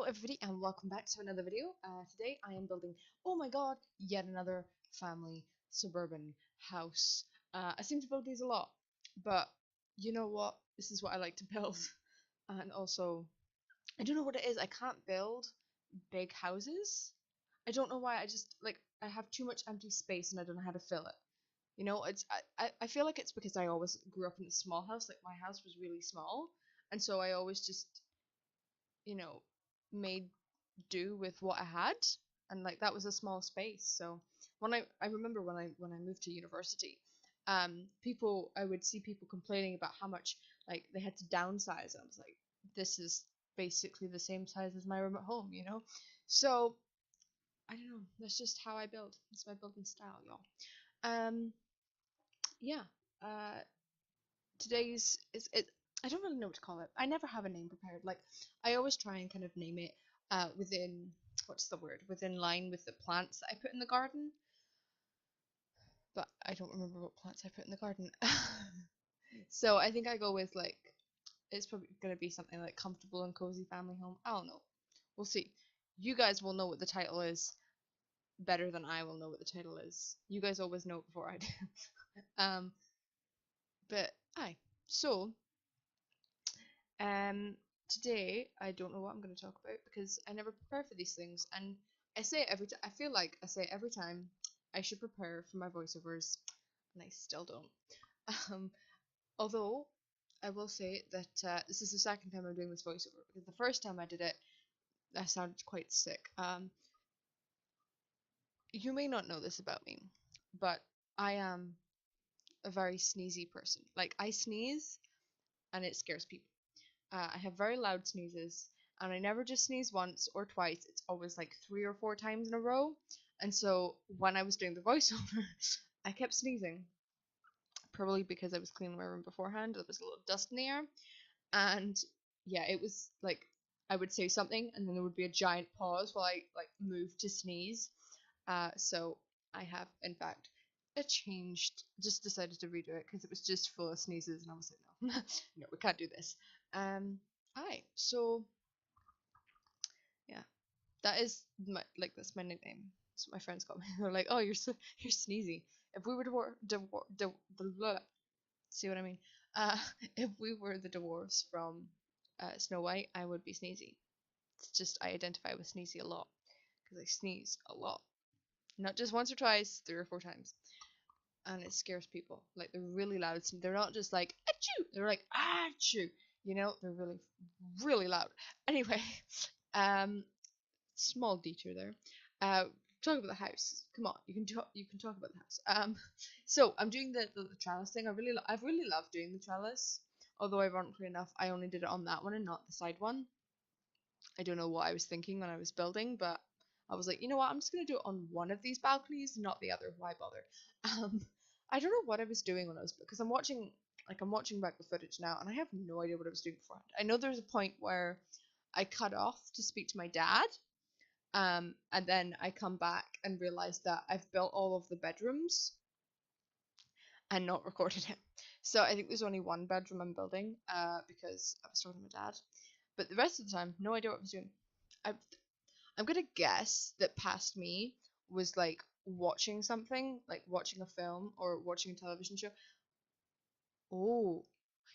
Hello everybody and welcome back to another video. Today I am building, oh my god, yet another family suburban house. I seem to build these a lot, but you know what? This is what I like to build. And also, I don't know what it is, I can't build big houses. I don't know why, I have too much empty space and I don't know how to fill it. You know, I feel like it's because I always grew up in a small house, like my house was really small, and so I always just, you know, made do with what I had, and like that was a small space. So I remember when I moved to university, people I would see people complaining about how much like they had to downsize. I was like, this is basically the same size as my room at home, you know. So I don't know. That's just how I build. It's my building style, y'all. Um, yeah. Uh, today's is it. I don't really know what to call it. I never have a name prepared. Like I always try and kind of name it within what's the word within line with the plants that I put in the garden. But I don't remember what plants I put in the garden. So I think I go with like it's probably gonna be something like comfortable and cozy family home. I don't know. We'll see. You guys will know what the title is better than I will know what the title is. You guys always know it before I do. um, but aye. So today I don't know what I'm going to talk about because I never prepare for these things, and I say it every time. I feel like I say it every time I should prepare for my voiceovers, and I still don't. Um, although I will say that this is the second time I'm doing this voiceover because the first time I did it, I sounded quite sick. You may not know this about me, but I am a very sneezy person. Like I sneeze, and it scares people. I have very loud sneezes, and I never just sneeze once or twice. It's always like 3 or 4 times in a row. And so when I was doing the voiceover, I kept sneezing, probably because I was cleaning my room beforehand. There was a little dust in the air, and yeah, it was like I would say something, and then there would be a giant pause while I like moved to sneeze. So I have, in fact, just decided to redo it because it was just full of sneezes, and I was like, no, no, we can't do this. Hi. So yeah, that is that's my nickname. That's what my friends call me. They're like, oh, you're sneezy. If we were see what I mean? Uh, if we were the dwarves from Snow White, I would be sneezy. It's just I identify with sneezy a lot because I sneeze a lot. Not just once or twice, 3 or 4 times. And it scares people. Like they're really loud. They're not just like achoo. They're like achoo. You know, they're really, really loud. Anyway, um, small detour there. Uh, talk about the house. Come on, you can talk. You can talk about the house. So I'm doing the trellis thing. I've really loved doing the trellis. Although ironically enough, I only did it on that one and not the side one. I don't know what I was thinking when I was building, but I was like, you know what, I'm just gonna do it on one of these balconies, not the other. Why bother? Um, I don't know what I was doing when I was because I'm watching back the footage now, and I have no idea what I was doing beforehand. I know there's a point where I cut off to speak to my dad, and then I come back and realize that I've built all of the bedrooms and not recorded it. So I think there's only one bedroom I'm building, because I was talking to my dad. But the rest of the time, no idea what I was doing. I I'm gonna guess that past me was like watching something, like watching a film or watching a television show. Oh,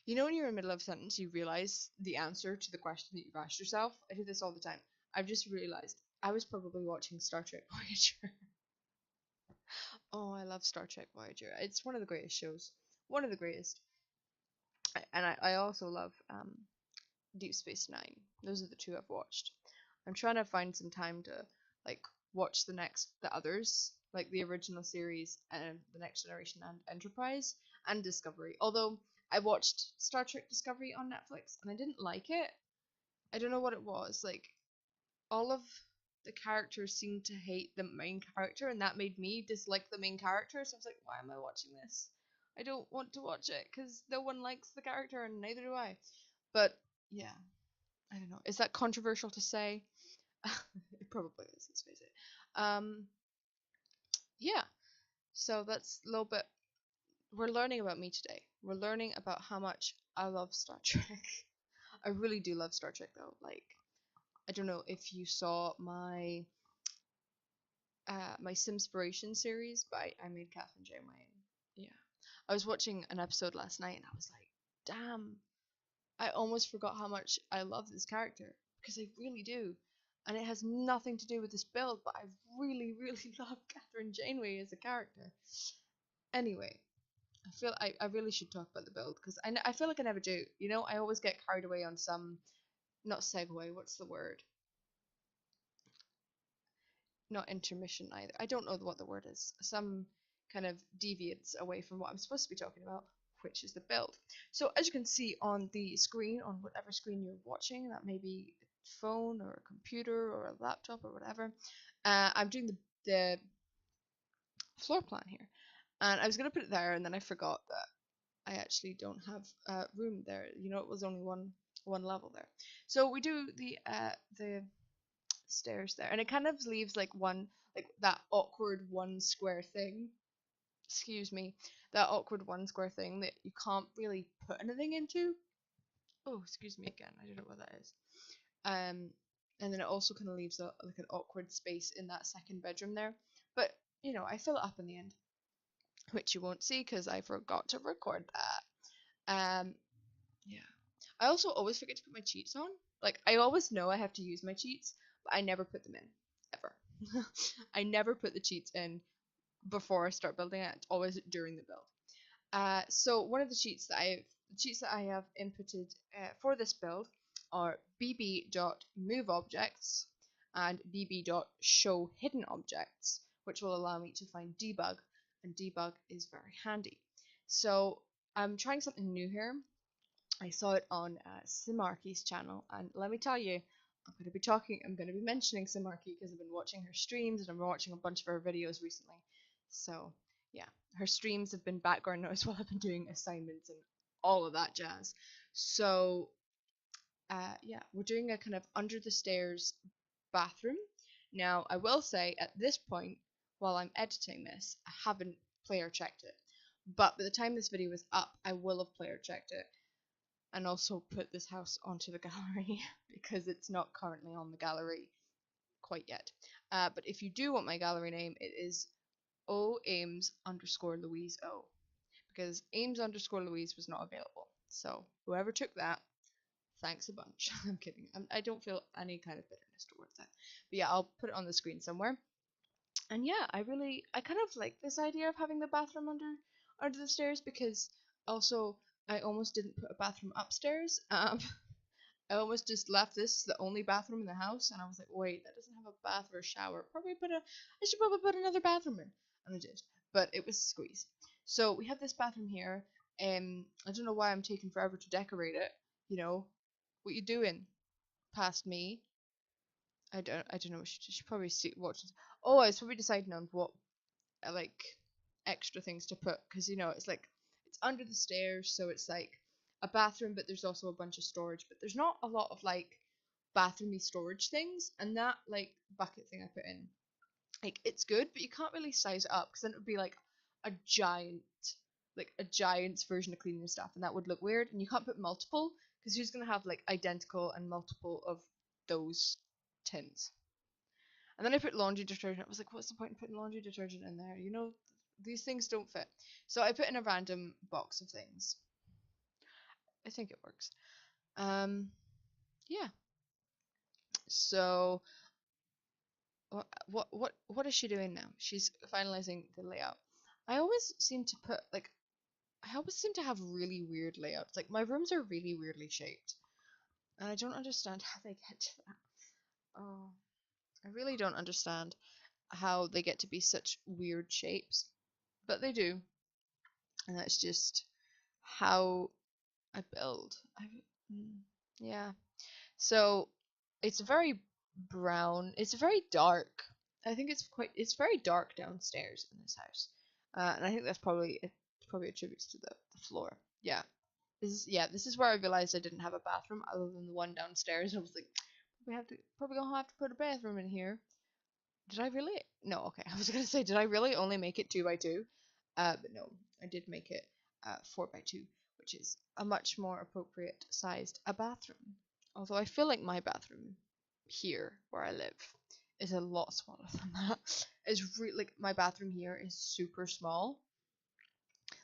you know when you're in the middle of a sentence, you realize the answer to the question that you've asked yourself. I do this all the time. I've just realized I was probably watching Star Trek Voyager. Oh, I love Star Trek Voyager. It's one of the greatest shows. One of the greatest. And I also love Deep Space Nine. Those are the two I've watched. I'm trying to find some time to like watch the others, like the original series and the Next Generation and Enterprise and Discovery. Although I watched Star Trek Discovery on Netflix and I didn't like it. I don't know what it was. Like all of the characters seemed to hate the main character, and that made me dislike the main character. So I was like, why am I watching this? I don't want to watch it because no one likes the character and neither do I. But yeah, I don't know. Is that controversial to say? It probably is, let's face it. Um, yeah, so that's a little bit. We're learning about me today. We're learning about how much I love Star Trek. I really do love Star Trek though. Like, I don't know if you saw my my Simspiration series by I Made Catherine Janeway. Yeah, I was watching an episode last night and I was like, damn, I almost forgot how much I love this character because I really do. And it has nothing to do with this build, but I really, really love Catherine Janeway as a character. Anyway, I really should talk about the build because I feel like I never do. You know, I always get carried away on some, not segue, what's the word? Not intermission either. I don't know what the word is. Some kind of deviates away from what I'm supposed to be talking about, which is the build. So as you can see on the screen, on whatever screen you're watching, that may be a phone or a computer or a laptop or whatever, I'm doing the floor plan here. And I was going to put it there and then I forgot that I actually don't have room there. You know, it was only one level there. So we do the stairs there, and it kind of leaves like that awkward one square thing. Excuse me, that awkward one square thing that you can't really put anything into. Oh, excuse me again. I don't know what that is. And then it also kind of leaves like an awkward space in that second bedroom there. But you know, I fill it up in the end, which you won't see because I forgot to record that. Yeah. I also always forget to put my cheats on. Like, I always know I have to use my cheats, but I never put them in. Ever. I never put the cheats in before I start building it. It's always during the build. So one of the cheats that I have inputted for this build are bb.moveObjects and bb.showHiddenObjects, which will allow me to find debug, and debug is very handy. So I'm trying something new here. I saw it on Simarky's channel, and let me tell you, I'm going to be mentioning Simarky because I've been watching her streams and I've been watching a bunch of her videos recently. So yeah, her streams have been background noise while I've been doing assignments and all of that jazz. So yeah, we're doing a kind of under the stairs bathroom. Now I will say at this point, while I'm editing this, I haven't player checked it. But by the time this video is up, I will have player checked it and also put this house onto the gallery because it's not currently on the gallery quite yet. But if you do want my gallery name, it is Aimz_Louise O, because Aimz_Louise was not available. So whoever took that, thanks a bunch. I'm kidding. I don't feel any kind of bitterness towards that. But yeah, I'll put it on the screen somewhere. And yeah, I kind of like this idea of having the bathroom under the stairs because also I almost didn't put a bathroom upstairs. I almost just left this the only bathroom in the house, and I was like, wait, that doesn't have a bath or a shower. I should probably put another bathroom in, and I did, but it was a squeeze. So we have this bathroom here. I don't know why I'm taking forever to decorate it. You know, what you doing past me? I don't know. She should probably see watch. Oh, I was probably deciding on what like extra things to put because you know it's under the stairs, so it's like a bathroom, but there's also a bunch of storage. But there's not a lot of like bathroomy storage things, and that like bucket thing I put in, like it's good, but you can't really size it up because then it would be like a giant, like a giant's version of cleaning stuff, and that would look weird. And you can't put multiple because you're just gonna have like identical and multiple of those tins. And then I put laundry detergent. I was like, what's the point in putting laundry detergent in there? You know, these things don't fit. So I put in a random box of things. I think it works. Yeah. So what is she doing now? She's finalizing the layout. I always seem to put like I always seem to have really weird layouts. Like my rooms are really weirdly shaped. And I don't understand how they get to that. Oh, I really don't understand how they get to be such weird shapes. But they do. And that's just how I build. Yeah. So it's very brown. It's very dark. I think it's very dark downstairs in this house. And I think it probably attributes to the floor. Yeah. This is where I realized I didn't have a bathroom other than the one downstairs. I was like, probably gonna have to put a bathroom in here. Did I really? No, okay. I was gonna say, did I really only make it 2x2? But no, I did make it 4x2, which is a much more appropriate sized a bathroom. Although I feel like my bathroom here where I live is a lot smaller than that. It's really like my bathroom here is super small.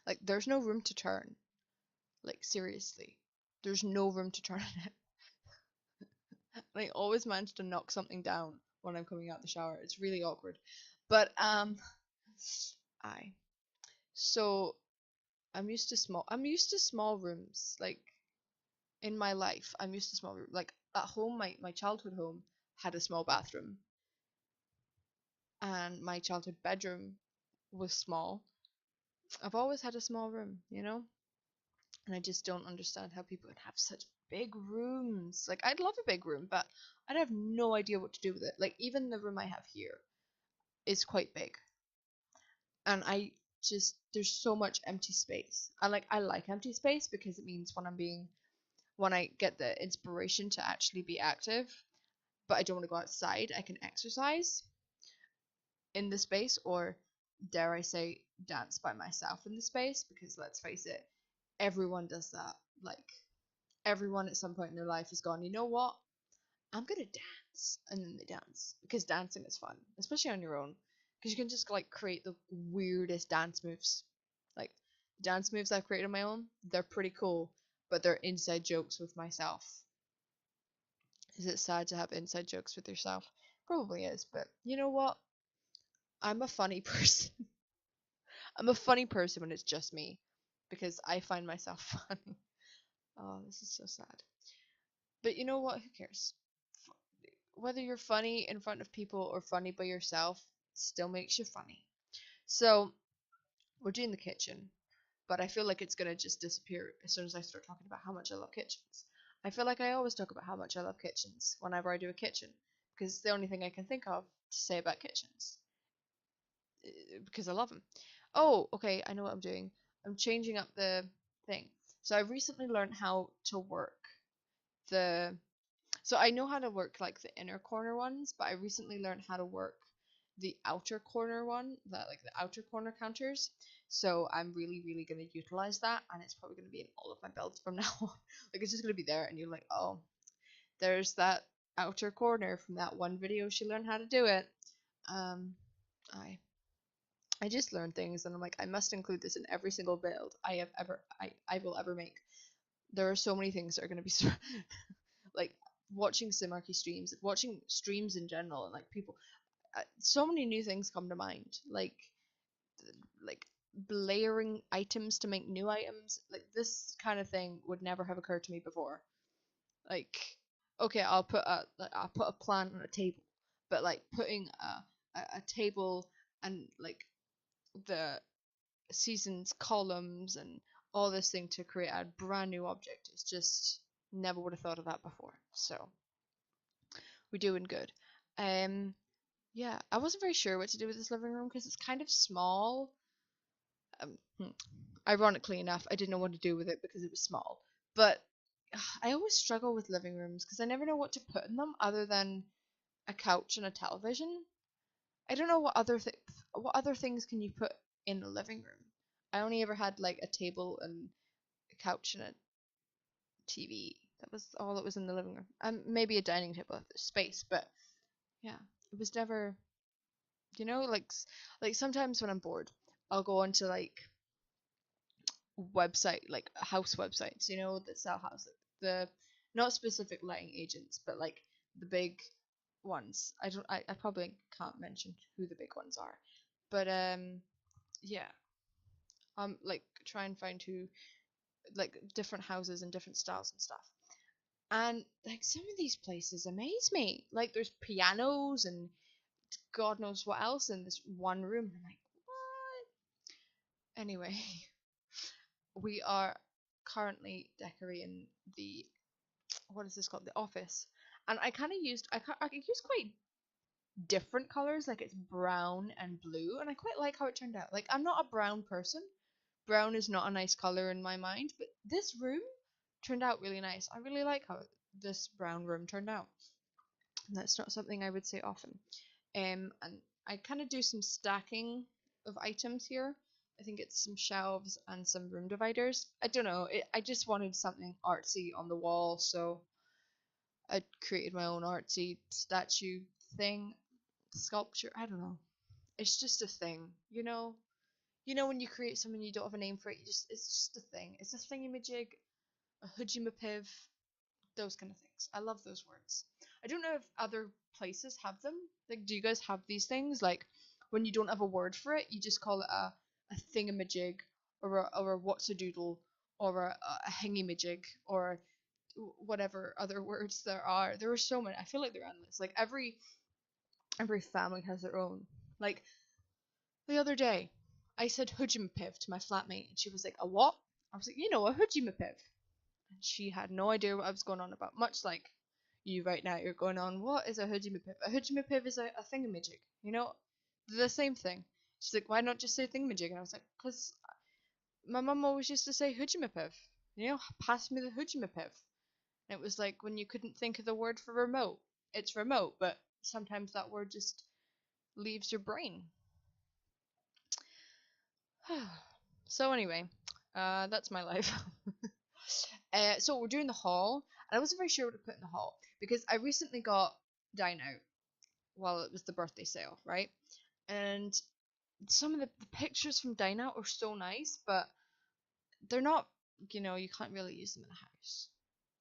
Like there's no room to turn. Like seriously, there's no room to turn in it. And I always manage to knock something down when I'm coming out the shower. It's really awkward. But I so I'm used to small rooms. Like in my life, I'm used to small room. Like at home, my childhood home had a small bathroom, and my childhood bedroom was small. I've always had a small room, you know? And I just don't understand how people can have such big rooms. Like I'd love a big room, but I'd have no idea what to do with it. Like even the room I have here is quite big. And I just there's so much empty space. I like empty space because it means when I get the inspiration to actually be active, but I don't want to go outside, I can exercise in the space, or dare I say dance by myself in the space, because let's face it, everyone does that. Like everyone at some point in their life has gone, you know what? I'm gonna dance, and then they dance because dancing is fun, especially on your own, because you can just like create the weirdest dance moves. Like dance moves I've created on my own, they're pretty cool, but they're inside jokes with myself. Is it sad to have inside jokes with yourself? Probably is, but you know what? I'm a funny person. I'm a funny person when it's just me, because I find myself funny. Oh, this is so sad. But you know what? Who cares? Whether you're funny in front of people or funny by yourself, still makes you funny. So we're doing the kitchen, but I feel like it's gonna just disappear as soon as I start talking about how much I love kitchens. I feel like I always talk about how much I love kitchens whenever I do a kitchen, because it's the only thing I can think of to say about kitchens, because I love them. Oh, okay, I know what I'm doing. I'm changing up the thing. So I recently learned how to work the so I know how to work like the inner corner ones, but I recently learned how to work the outer corner one, the outer corner counters. So I'm really, really gonna utilize that, and it's probably gonna be in all of my builds from now on. Like it's just gonna be there, and you're like, oh, there's that outer corner from that one video she learned how to do it. Um, I I just learned things, and I'm like, I must include this in every single build I will ever make. There are so many things that are gonna be like watching Simarchy streams, watching streams in general, and like people, so many new things come to mind, like layering items to make new items. Like this kind of thing would never have occurred to me before. Like, okay, I'll put a plant on a table, but like putting a table and like the seasons columns and all this thing to create a brand new object, it's just never would have thought of that before. So we're doing good. Um, yeah, I wasn't very sure what to do with this living room because it's kind of small. Um, hmm, Ironically enough, I didn't know what to do with it because it was small. But I always struggle with living rooms because I never know what to put in them other than a couch and a television. I don't know what other things can you put in a living room. I only ever had like a table and a couch and a TV. That was all that was in the living room. Maybe a dining table if there's space, but yeah, it was never, like sometimes when I'm bored, I'll go onto like like house websites, that sell houses. The not specific letting agents, but like the big ones. I probably can't mention who the big ones are, but yeah, like try and find who like different houses and different styles and stuff. And like some of these places amaze me. Like there's pianos and God knows what else in this one room. I'm like, what? Anyway, we are currently decorating the what is this called? The office. And I used quite different colors, like it's brown and blue, and I quite like how it turned out. Like I'm not a brown person. Brown is not a nice color in my mind, but this room turned out really nice. I really like how this brown room turned out. And that's not something I would say often. And I kind of do some stacking of items here. I think it's some shelves and some room dividers. I don't know. I just wanted something artsy on the wall, so I created my own artsy statue thing, sculpture. I don't know. It's just a thing, you know. You know when you create something you don't have a name for it, it's just a thing. It's a thingamajig, a hoodjimapiv, those kind of things. I love those words. I don't know if other places have them. Like, do you guys have these things? Like, when you don't have a word for it, you just call it a thingamajig, or a what's a doodle, or a hingamajig, or whatever other words there are. There are so many. I feel like they're endless. Like every family has their own. Like the other day, I said hoodjimapiv to my flatmate, and she was like, "A what?" I was like, "You know, a hoodjimapiv." And she had no idea what I was going on about. Much like you right now, you're going on, what is a hoodjimapiv? A hoodjimapiv is a thingamajig. You know, the same thing. She's like, why not just say thingamajig? And I was like, because my mum always used to say hoodjimapiv. You know, pass me the hoodjimapiv. And it was like when you couldn't think of the word for remote. It's remote, but sometimes that word just leaves your brain. So anyway, that's my life. So we're doing the haul, and I wasn't very sure what to put in the haul because I recently got Dine Out while it was the birthday sale, right? And some of the pictures from Dine Out are so nice, but they're not, you can't really use them in the house.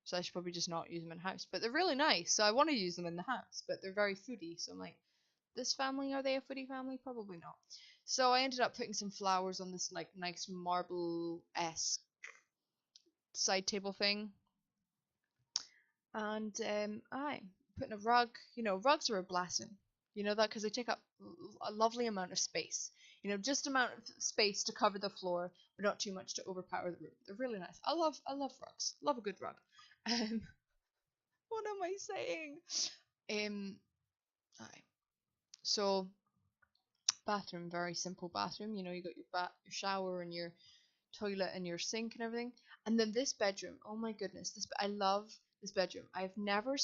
So I should probably just not use them in the house. But they're really nice, so I want to use them in the house, but they're very foodie, so I'm like, this family, are they a foodie family? Probably not. So I ended up putting some flowers on this like nice marble-esque side table thing. And I putting a rug. Rugs are a blessing. You know that because they take up a lovely amount of space. Just amount of space to cover the floor, but not too much to overpower the room. They're really nice. I love rugs. Love a good rug. Um, what am I saying? Aye. So bathroom, very simple bathroom. You got your shower and your toilet and your sink and everything. And then this bedroom, oh my goodness, I love this bedroom. I'd never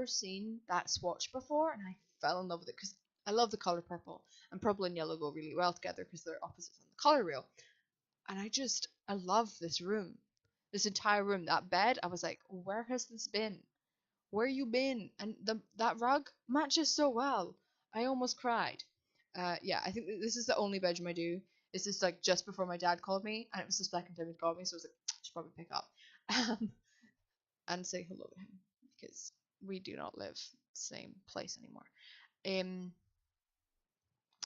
seen that swatch before, and I fell in love with it because I love the color purple, and purple and yellow go really well together because they're opposites on the color wheel. And I love this room, this entire room. That bed, I was like, where has this been? Where you been? And that rug matches so well. I almost cried. Yeah, I think this is the only bedroom I do. This is like just before my dad called me, and it was the second time he called me, so I was like, I should probably pick up and say hello to him because we do not live the same place anymore.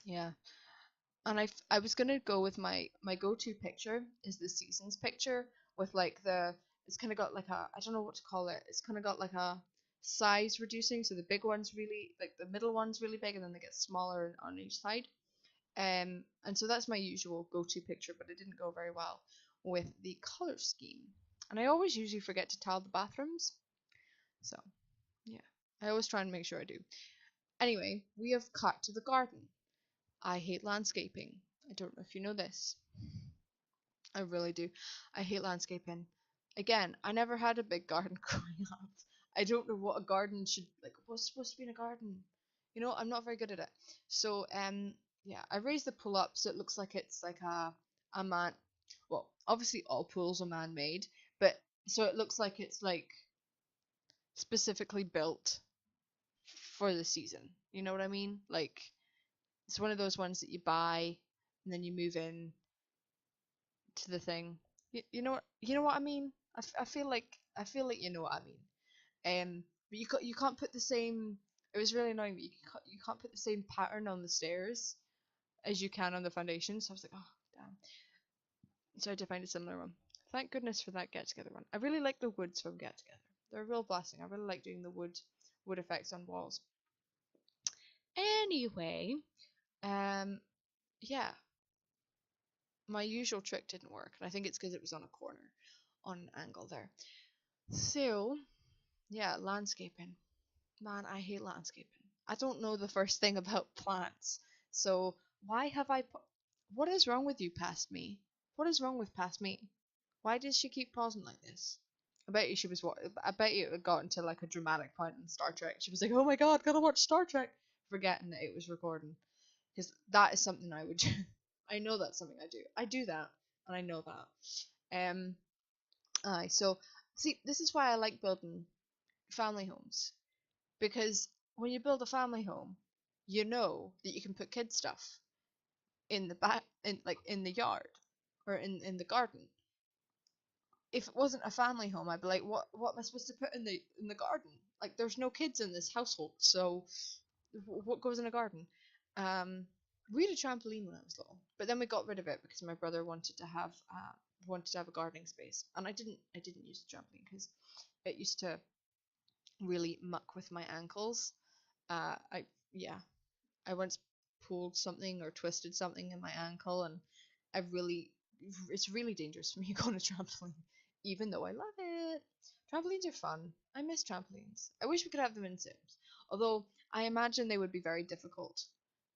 Yeah, and I was gonna go with my go-to picture is the seasons picture with like it's kind of got like I don't know what to call it. It's kind of got like a size reducing, so the big one's really like the middle one's really big, and then they get smaller on each side. And so that's my usual go-to picture, but it didn't go very well with the color scheme. And I always usually forget to tile the bathrooms, so yeah, I always try and make sure I do. Anyway, we have cut to the garden. I hate landscaping. I don't know if you know this. I really do. I hate landscaping. Again, I never had a big garden growing up. I don't know what a garden should like. What's supposed to be in a garden? I'm not very good at it. So, yeah, I raised the pool up so it looks like it's like a man. Well, obviously all pools are man-made, but so it looks like it's like specifically built for the season. You know what I mean? Like it's one of those ones that you buy and then you move in to the thing. You know what I mean? I feel like you know what I mean. But you can't put the same. It was really annoying, but you can't put the same pattern on the stairs as you can on the foundation. So I was like, oh damn. So I had to find a similar one. Thank goodness for that get together one. I really like the woods from get together. They're a real blessing. I really like doing the wood effects on walls. Anyway, um, yeah, my usual trick didn't work, and I think it's because it was on a corner, on an angle there. So, yeah, landscaping. Man, I hate landscaping. I don't know the first thing about plants. So, why have I what is wrong with you, past me? What is wrong with past me? Why does she keep pausing like this? I bet you she was what I bet you it got into like a dramatic point in Star Trek. She was like, "Oh my god, gotta watch Star Trek," forgetting that it was recording. Because that is something I would do. I know that's something I do. I do that, and I know that. Aye. So, see, this is why I like building family homes, because when you build a family home, you know that you can put kid stuff in the back, in like in the yard or in the garden. If it wasn't a family home, I'd be like, what am I supposed to put in the garden? Like, there's no kids in this household, so what goes in a garden? Um, we had a trampoline when I was little, but then we got rid of it because my brother wanted to have a gardening space, and I didn't use the trampoline because it used to really muck with my ankles. I yeah, I once pulled something or twisted something in my ankle, and it's really dangerous for me to go on a trampoline, even though I love it. Trampolines are fun. I miss trampolines. I wish we could have them in Sims, although I imagine they would be very difficult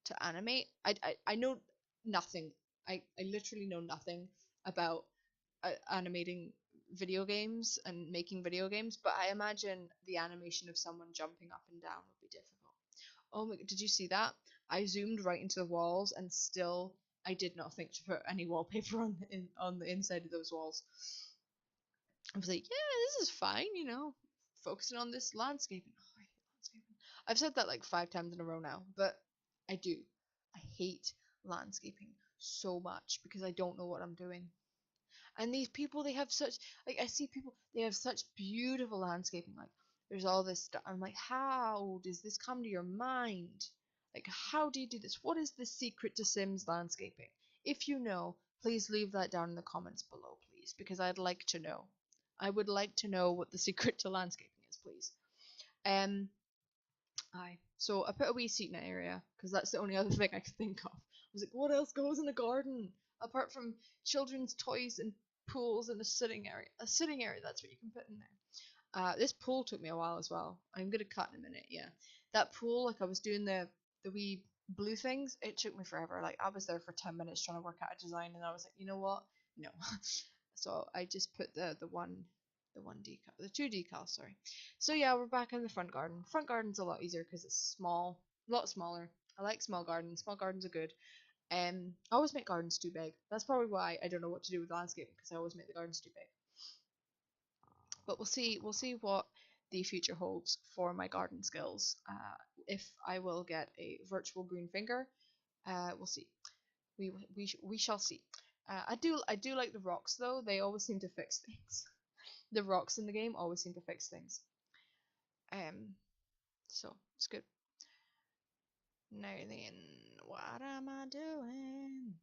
to animate. I know nothing. I literally know nothing about animating video games and making video games, but I imagine the animation of someone jumping up and down would be difficult. Oh my, did you see that? I zoomed right into the walls and still I did not think to put any wallpaper on the inside of those walls. I was like, yeah, this is fine, focusing on this landscaping. Oh, I hate landscaping. I've said that like 5 times in a row now, but I do. I hate landscaping so much because I don't know what I'm doing. And these people, they have such, like, I see people, they have such beautiful landscaping. Like, there's all this stuff. I'm like, how does this come to your mind? Like, how do you do this? What is the secret to Sims landscaping? If you know, please leave that down in the comments below, please, because I'd like to know. I would like to know what the secret to landscaping is, please. So I put a wee seat in that area because that's the only other thing I could think of. I was like, what else goes in a garden apart from children's toys and pools and a sitting area? A sitting area, that's what you can put in there. This pool took me a while as well. I'm gonna cut in a minute. Yeah, that pool, like I was doing the wee blue things. It took me forever. Like I was there for 10 minutes trying to work out a design, and I was like, you know what? No. So I just put the one decal, the two decals, sorry. So yeah, we're back in the front garden. Front garden's a lot easier because it's small, a lot smaller. I like small gardens. Small gardens are good. I always make gardens too big. That's probably why I don't know what to do with landscaping because I always make the gardens too big. But we'll see. We'll see what the future holds for my garden skills. If I will get a virtual green finger, we'll see. We shall see. I do like the rocks though. They always seem to fix things. The rocks in the game always seem to fix things. So it's good. Now then, what am I doing?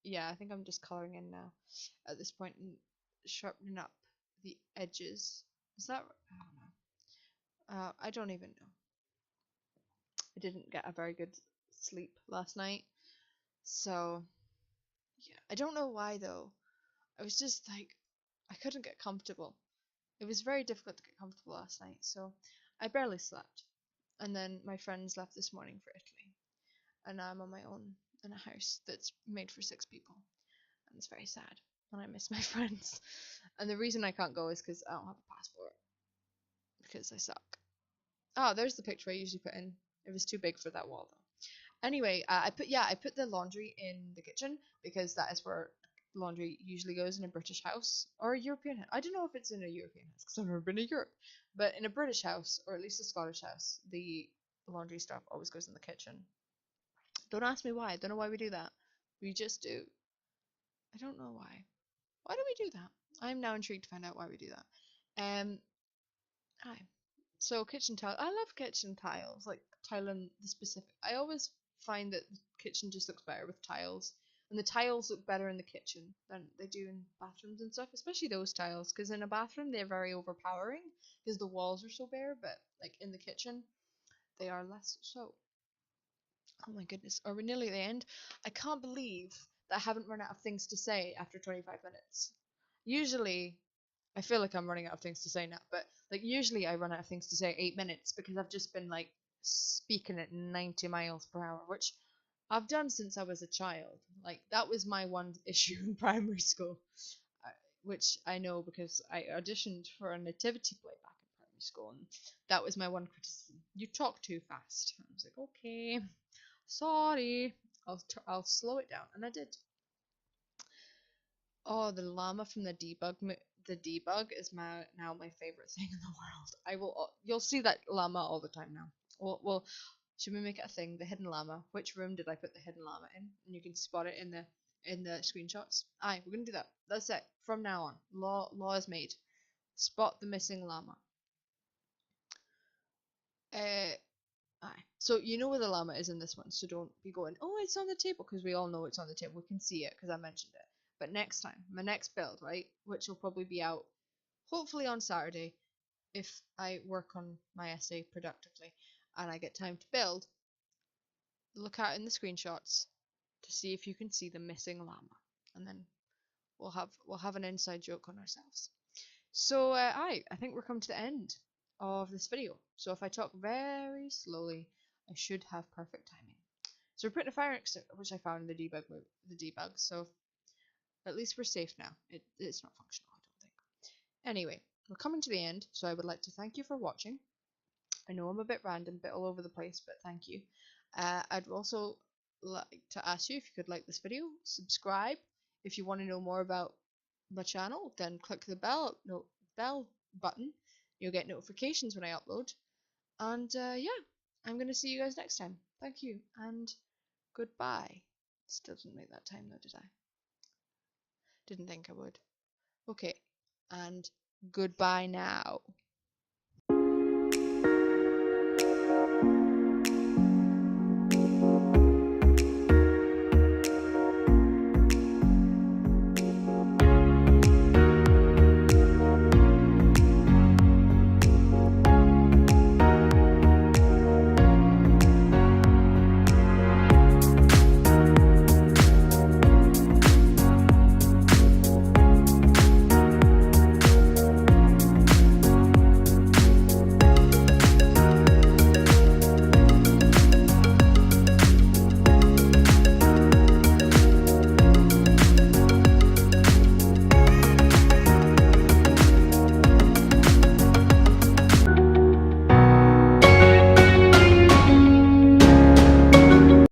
Yeah, I think I'm just coloring in now at this point and sharpening up the edges. Is that? I don't know. I don't even know. I didn't get a very good sleep last night, so yeah, I don't know why though. I was just like, I couldn't get comfortable. It was very difficult to get comfortable last night, so I barely slept. And then my friends left this morning for Italy, and I'm on my own in a house that's made for 6 people, and it's very sad. And I miss my friends. And the reason I can't go is because I don't have a passport, because I suck. Oh, there's the picture I usually put in. It was too big for that wall though. Anyway, I put the laundry in the kitchen because that is where laundry usually goes in a British house or a European house. I don't know if it's in a European house because I've never been to Europe, but in a British house or at least a Scottish house, the laundry stuff always goes in the kitchen. Don't ask me why. I don't know why we do that. We just do. I don't know why. Why do we do that? I'm now intrigued to find out why we do that. Hi. So kitchen tile. I love kitchen tiles, like tiling the specific. I always find that the kitchen just looks better with tiles, and the tiles look better in the kitchen than they do in bathrooms and stuff. Especially those tiles, because in a bathroom they're very overpowering because the walls are so bare. But like in the kitchen, they are less so. Oh my goodness, are we nearly at the end? I can't believe that I haven't run out of things to say after 25 minutes. Usually I feel like I'm running out of things to say now, but like usually I run out of things to say 8 minutes because I've just been like speaking at 90 miles per hour, which I've done since I was a child. Like that was my one issue in primary school, which I know because I auditioned for a nativity play back in primary school, and that was my one criticism. You talk too fast. I was like, okay, sorry, I'll slow it down, and I did. Oh, the llama from the the debug is now my favorite thing in the world. You'll see that llama all the time now. Well, should we make it a thing? The hidden llama. Which room did I put the hidden llama in? And you can spot it in the screenshots. Aye, we're gonna do that. That's it. From now on, law is made. Spot the missing llama. Aye. So you know where the llama is in this one, so don't be going, oh, it's on the table, because we all know it's on the table. We can see it because I mentioned it. But next time, my next build, right, which will probably be out hopefully on Saturday, if I work on my essay productively and I get time to build, look out in the screenshots to see if you can see the missing llama, and then we'll have an inside joke on ourselves. So I think we're coming to the end of this video. So if I talk very slowly, I should have perfect timing. So we're putting a fire extinguisher, which I found in the debug. So at least we're safe now. It's not functional, I don't think. Anyway, we're coming to the end, so I would like to thank you for watching. I know I'm a bit random, a bit all over the place, but thank you. I'd also like to ask you if you could like this video, subscribe. If you want to know more about my channel, then click the bell button. You'll get notifications when I upload. And yeah, I'm going to see you guys next time. Thank you, and goodbye. Still didn't make that time though, did I? Didn't think I would. Okay, and goodbye now.